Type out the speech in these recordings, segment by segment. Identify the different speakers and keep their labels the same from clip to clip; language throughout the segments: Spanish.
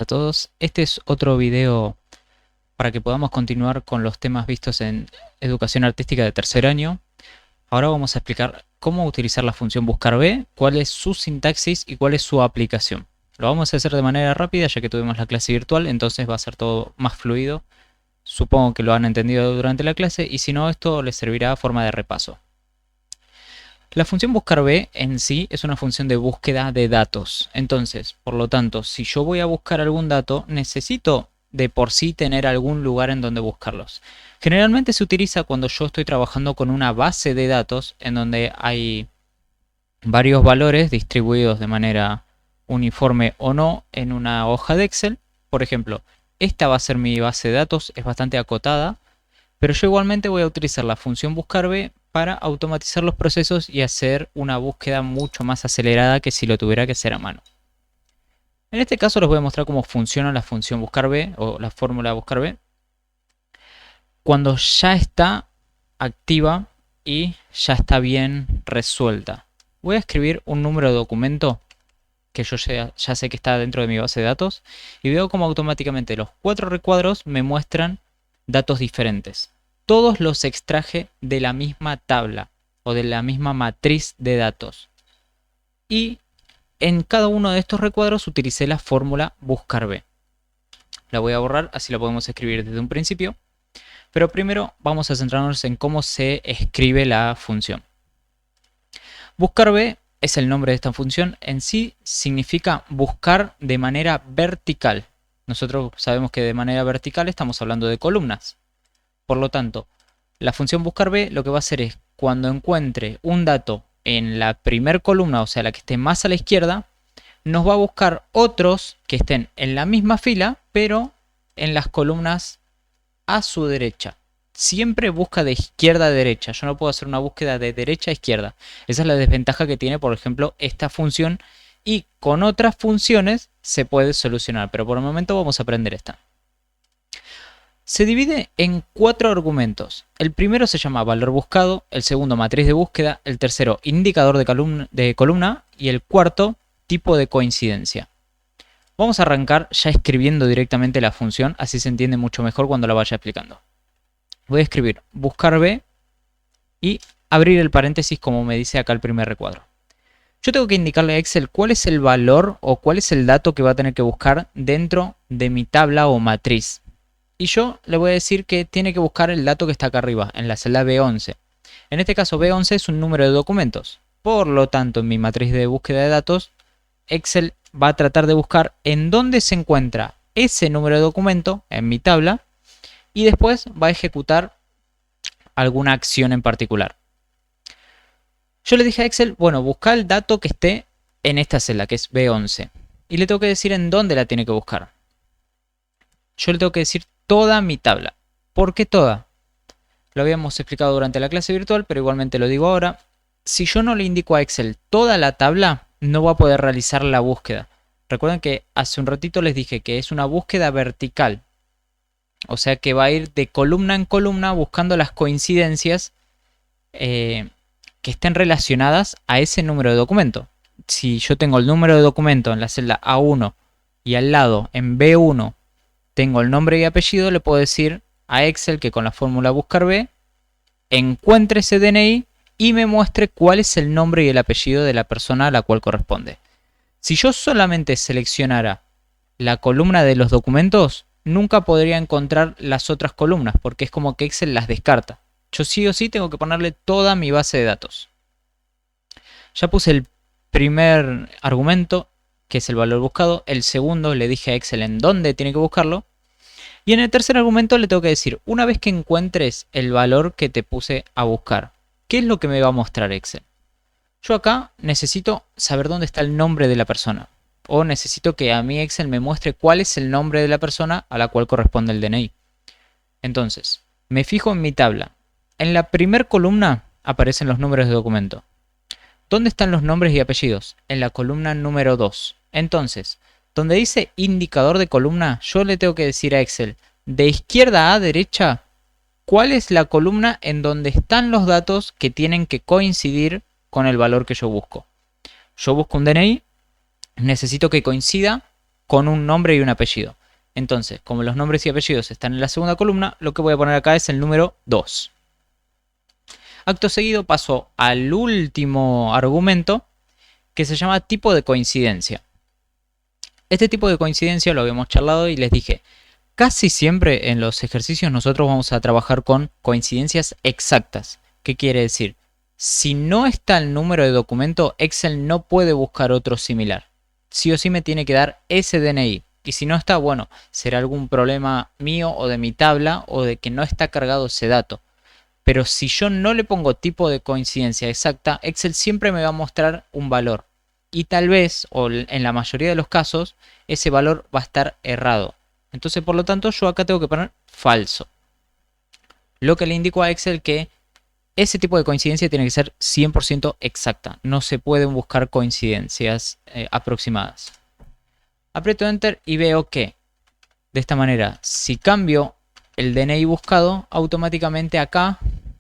Speaker 1: A todos, este es otro video para que podamos continuar con los temas vistos en educación artística de tercer año. Ahora vamos a explicar cómo utilizar la función buscar_b, cuál es su sintaxis y cuál es su aplicación. Lo vamos a hacer de manera rápida ya que tuvimos la clase virtual, entonces va a ser todo más fluido. Supongo que lo han entendido durante la clase y si no, esto les servirá a forma de repaso. La función buscar_b en sí es una función de búsqueda de datos. Entonces, por lo tanto, si yo voy a buscar algún dato, necesito de por sí tener algún lugar en donde buscarlos. Generalmente se utiliza cuando yo estoy trabajando con una base de datos en donde hay varios valores distribuidos de manera uniforme o no en una hoja de Excel. Por ejemplo, esta va a ser mi base de datos, es bastante acotada, pero yo igualmente voy a utilizar la función buscar_b para automatizar los procesos y hacer una búsqueda mucho más acelerada que si lo tuviera que hacer a mano. En este caso les voy a mostrar cómo funciona la función buscar_b o la fórmula buscar_b cuando ya está activa y ya está bien resuelta. Voy a escribir un número de documento que yo ya sé que está dentro de mi base de datos y veo como automáticamente los 4 recuadros me muestran datos diferentes. Todos los extraje de la misma tabla o de la misma matriz de datos. Y en cada uno de estos recuadros utilicé la fórmula buscar_b. La voy a borrar, así la podemos escribir desde un principio. Pero primero vamos a centrarnos en cómo se escribe la función. Buscar_b es el nombre de esta función. En sí significa buscar de manera vertical. Nosotros sabemos que de manera vertical estamos hablando de columnas. Por lo tanto, la función buscar_b lo que va a hacer es cuando encuentre un dato en la primer columna, o sea la que esté más a la izquierda, nos va a buscar otros que estén en la misma fila, pero en las columnas a su derecha. Siempre busca de izquierda a derecha. Yo no puedo hacer una búsqueda de derecha a izquierda. Esa es la desventaja que tiene, por ejemplo, esta función. Y con otras funciones se puede solucionar. Pero por el momento vamos a aprender esta. Se divide en 4 argumentos. El primero se llama valor buscado, el segundo matriz de búsqueda, el tercero indicador de columna y el cuarto tipo de coincidencia. Vamos a arrancar ya escribiendo directamente la función, así se entiende mucho mejor cuando la vaya explicando. Voy a escribir buscar_b y abrir el paréntesis como me dice acá el primer recuadro. Yo tengo que indicarle a Excel cuál es el valor o cuál es el dato que va a tener que buscar dentro de mi tabla o matriz. Y yo le voy a decir que tiene que buscar el dato que está acá arriba, en la celda B11. En este caso B11 es un número de documentos. Por lo tanto, en mi matriz de búsqueda de datos, Excel va a tratar de buscar en dónde se encuentra ese número de documento en mi tabla y después va a ejecutar alguna acción en particular. Yo le dije a Excel, bueno, busca el dato que esté en esta celda, que es B11. Y le tengo que decir en dónde la tiene que buscar. Yo le tengo que decir toda mi tabla. ¿Por qué toda? Lo habíamos explicado durante la clase virtual, pero igualmente lo digo ahora. Si yo no le indico a Excel toda la tabla, no va a poder realizar la búsqueda. Recuerden que hace un ratito les dije que es una búsqueda vertical. O sea que va a ir de columna en columna buscando las coincidencias que estén relacionadas a ese número de documento. Si yo tengo el número de documento en la celda A1 y al lado en B1 tengo el nombre y apellido, le puedo decir a Excel que con la fórmula buscar_b encuentre ese DNI y me muestre cuál es el nombre y el apellido de la persona a la cual corresponde. Si yo solamente seleccionara la columna de los documentos, nunca podría encontrar las otras columnas porque es como que Excel las descarta. Yo sí o sí tengo que ponerle toda mi base de datos. Ya puse el primer argumento, que es el valor buscado. El segundo le dije a Excel en dónde tiene que buscarlo. Y en el tercer argumento le tengo que decir, una vez que encuentres el valor que te puse a buscar, ¿qué es lo que me va a mostrar Excel? Yo acá necesito saber dónde está el nombre de la persona. O necesito que a mí Excel me muestre cuál es el nombre de la persona a la cual corresponde el DNI. Entonces, me fijo en mi tabla. En la primera columna aparecen los números de documento. ¿Dónde están los nombres y apellidos? En la columna número 2. Entonces, donde dice indicador de columna, yo le tengo que decir a Excel, de izquierda a derecha, ¿cuál es la columna en donde están los datos que tienen que coincidir con el valor que yo busco? Yo busco un DNI, necesito que coincida con un nombre y un apellido. Entonces, como los nombres y apellidos están en la segunda columna, lo que voy a poner acá es el número 2. Acto seguido paso al último argumento, que se llama tipo de coincidencia. Este tipo de coincidencia lo habíamos charlado y les dije, casi siempre en los ejercicios nosotros vamos a trabajar con coincidencias exactas. ¿Qué quiere decir? Si no está el número de documento, Excel no puede buscar otro similar. Sí o sí me tiene que dar ese DNI. Y si no está, bueno, será algún problema mío o de mi tabla o de que no está cargado ese dato. Pero si yo no le pongo tipo de coincidencia exacta, Excel siempre me va a mostrar un valor. Y tal vez, o en la mayoría de los casos, ese valor va a estar errado. Entonces, por lo tanto, yo acá tengo que poner falso. Lo que le indico a Excel que ese tipo de coincidencia tiene que ser 100% exacta. No se pueden buscar coincidencias aproximadas. Aprieto Enter y veo que, de esta manera, si cambio el DNI buscado, automáticamente acá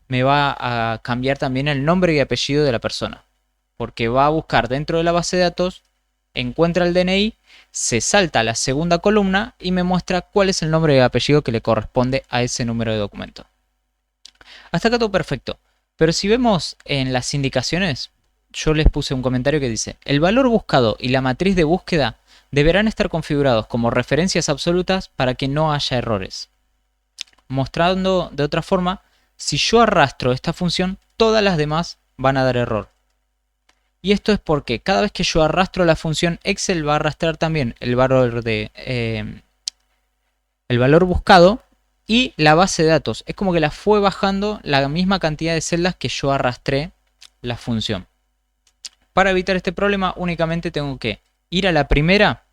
Speaker 1: me va a cambiar también el nombre y apellido de la persona. Porque va a buscar dentro de la base de datos, encuentra el DNI, se salta a la segunda columna y me muestra cuál es el nombre y apellido que le corresponde a ese número de documento. Hasta acá todo perfecto. Pero si vemos en las indicaciones, yo les puse un comentario que dice: el valor buscado y la matriz de búsqueda deberán estar configurados como referencias absolutas para que no haya errores. Mostrando de otra forma, si yo arrastro esta función, todas las demás van a dar error. Y esto es porque cada vez que yo arrastro la función, Excel va a arrastrar también el valor buscado y la base de datos. Es como que la fue bajando la misma cantidad de celdas que yo arrastré la función. Para evitar este problema, únicamente tengo que ir a la primera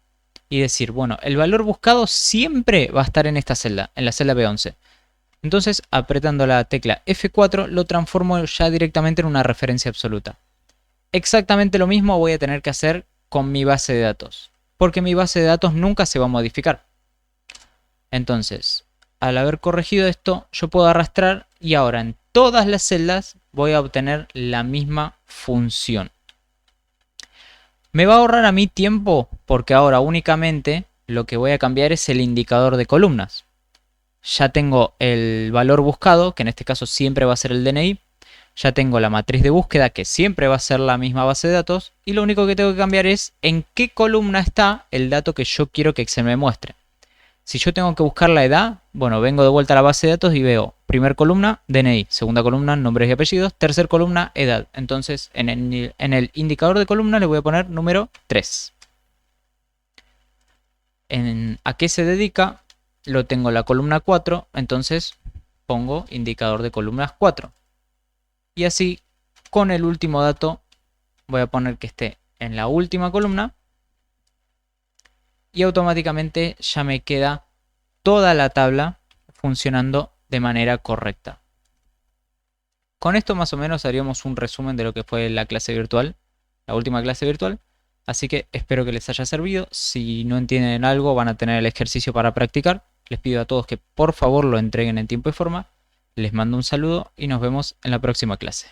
Speaker 1: y decir, bueno, el valor buscado siempre va a estar en esta celda, en la celda B11. Entonces, apretando la tecla F4, lo transformo ya directamente en una referencia absoluta. Exactamente lo mismo voy a tener que hacer con mi base de datos, porque mi base de datos nunca se va a modificar. Entonces, al haber corregido esto, yo puedo arrastrar y ahora en todas las celdas voy a obtener la misma función. Me va a ahorrar a mí tiempo porque ahora únicamente lo que voy a cambiar es el indicador de columnas. Ya tengo el valor buscado, que en este caso siempre va a ser el DNI. Ya tengo la matriz de búsqueda, que siempre va a ser la misma base de datos. Y lo único que tengo que cambiar es en qué columna está el dato que yo quiero que Excel me muestre. Si yo tengo que buscar la edad, bueno, vengo de vuelta a la base de datos y veo primer columna, DNI, segunda columna, nombres y apellidos, tercer columna, edad. Entonces, en el indicador de columna le voy a poner número 3. ¿A qué se dedica? Lo tengo en la columna 4, entonces pongo indicador de columnas 4. Y así, con el último dato, voy a poner que esté en la última columna. Y automáticamente ya me queda toda la tabla funcionando de manera correcta. Con esto más o menos haríamos un resumen de lo que fue la clase virtual, la última clase virtual. Así que espero que les haya servido. Si no entienden algo, van a tener el ejercicio para practicar. Les pido a todos que por favor lo entreguen en tiempo y forma. Les mando un saludo y nos vemos en la próxima clase.